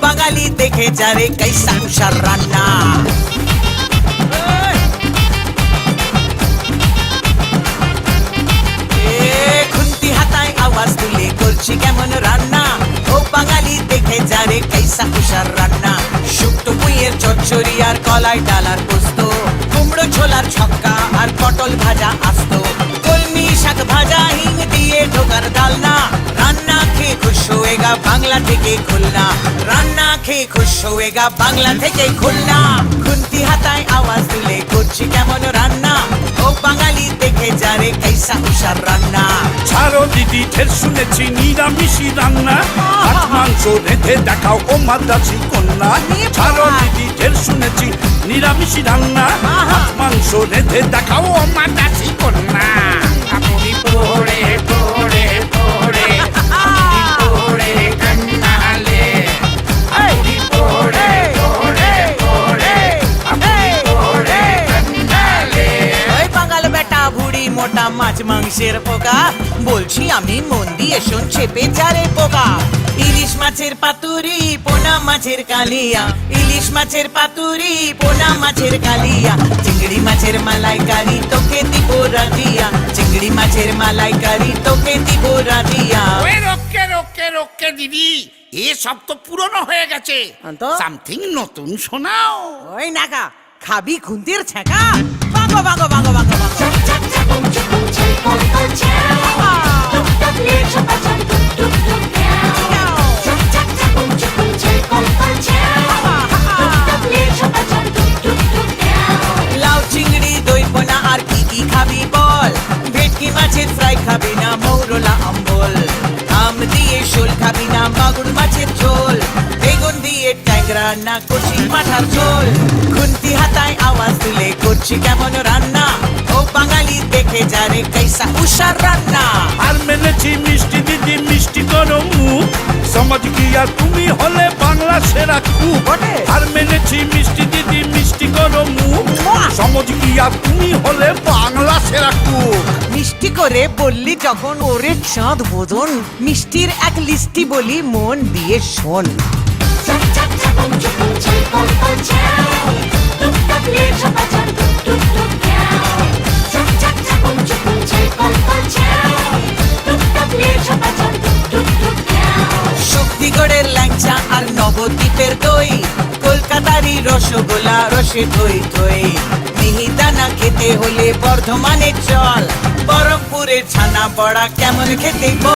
বাঙালি দেখে যারে कैसा উষার রান্না। খুন্তি হাতায় আওয়াজ তুলে করছি কেমন রান্না, ও বাঙালি দেখে যারে कैसा উষার রান্না। শুক্তো পুঁইয়ের চচ্চড়ি আর কলাই ডালার পোস্ত, কুমড়ো ছোলার ছক্কা আর পটল ভাজা আস্ত, কলমি শাক ভাজা হিং দিয়ে ঢোকার ডালনা। রান্না খেয়ে খুশ হয়েগা বাংলা থেকে খুলনা, রান্না খেয়ে খুশ হয়েগা বাংলা থেকে খুলনা। খুন্তি হাতায় আওয়াজ তুলে করছি কেমন রান্না, ও বাঙালি দেখে যারে कैसा উষার রান্না। ছাড়ো দিদি ঢের শুনেছি নিরামিষি রান্না, মাছ মাংস রেঁধে দেখাও ও মাদ্রাসি কন্যা। ছাড়ো দিদি ঢের শুনেছি নিরামিষি রান্না, মাছ মাংস রেঁধে দেখাও ও মাদ্রাসি কন্যা। আপনি পোড়ে পোড়ে পোড়ে আপনি পোড়ে কান্নালে, আপনি পোড়ে পোড়ে পোড়ে আপনি পোড়ে কান্নালে। ওই বাঙাল বেটা ভুড়ি মোটা মাছ মাংসের পোকা, বলছি আমি মন দিয়ে শোন চেপে যারে পোকা। ইলিশ মাছের পাতুরি পোনা মাছের কালিয়া, ইলিশ মাছের পাতুরি পোনা মাছের কালিয়া। চিংড়ি মাছের মালাইকারি তোকে দিব রাধিয়া, চিংড়ি মাছের মালাইকারি তোকে দিব রাধিয়া। ওই রোকে রোকে রোকে দিদি, এ সব তো পুরনো হয়ে গেছে, তো? সামথিং নতুন শোনাও। ওই নাকা খাবি খুন্তির ছেঁকা, বাঙ্গো বাঙ্গো বাঙ্গো বাঙ্গো বাঙ্গো। লাউ চিংড়ি দই পোনা আর কি কি খাবি বল, ভেটকি মাছের ফ্রাই খাবি না মৌরলা অম্বল, আম দিয়ে শোল খাবি না মাগুর মাছের ঝোল, বেগুন দিয়ে ট্যাংরা না কচি পাঠার ঝোল। খুন্তি হাতায় আওয়াজ তুলে করছি কেমন রান্না, ও বাঙালি দেখে যারে कैसा উষার রান্না। আর মেনেছি মিষ্টি দিদি মিষ্টি করো মুখ, সমাজ কি আর তুমি হলে বাংলা সেরা কুক। বটে। আর মেনেছি মিষ্টি দিদি মিষ্টি করো মুখ, বাহ! সমাজ কি আর তুমি হলে বাংলা সেরা কুক। মিষ্টি করে বললি যখন ওরে চাঁদ বোধন, মিষ্টির এক লিস্টি বলি মন দিয়ে শোন। শক্তিগড়ের ল্যাংচা আর নবদ্বীপের দই, কলকাতারই রসগোল্লা রসে থই থই। মিহিদানা খেতে হলে বর্ধমানের চল, বরমপুরের ছানা বড়া কেমন খেতে